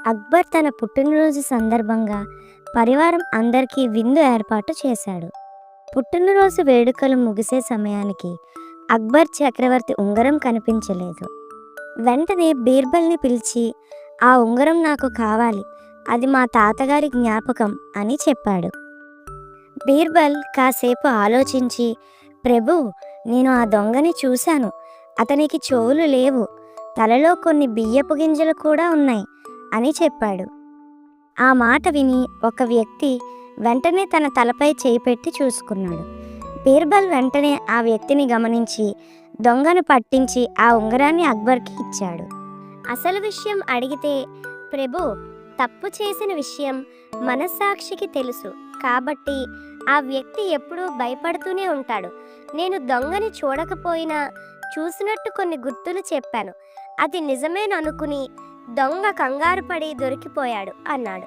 అక్బర్ తన పుట్టినరోజు సందర్భంగా పరివారం అందరికీ విందు ఏర్పాటు చేశాడు. పుట్టినరోజు వేడుకలు ముగిసే సమయానికి అక్బర్ చక్రవర్తి ఉంగరం కనిపించలేదు. వెంటనే బీర్బల్ని పిలిచి, "ఆ ఉంగరం నాకు కావాలి, అది మా తాతగారి జ్ఞాపకం" అని చెప్పాడు. బీర్బల్ కాసేపు ఆలోచించి, "ప్రభు, నేను ఆ దొంగని చూశాను. అతనికి చెవులు లేవు, తలలో కొన్ని బియ్యపు గింజలు కూడా ఉన్నాయి" అని చెప్పాడు. ఆ మాట విని ఒక వ్యక్తి వెంటనే తన తలపై చేయి పెట్టి చూసుకున్నాడు. బీర్బల్ వెంటనే ఆ వ్యక్తిని గమనించి దొంగను పట్టించి ఆ ఉంగరాన్ని అక్బర్కి ఇచ్చాడు. అసలు విషయం అడిగితే, "ప్రభు, తప్పు చేసిన విషయం మనస్సాక్షికి తెలుసు, కాబట్టి ఆ వ్యక్తి ఎప్పుడూ భయపడుతూనే ఉంటాడు. నేను దొంగని చూడకపోయినా చూసినట్టు కొన్ని గుర్తులు చెప్పాను. అది నిజమేననుకుని దొంగ కంగారు పడి దొరికిపోయాడు" అన్నాడు.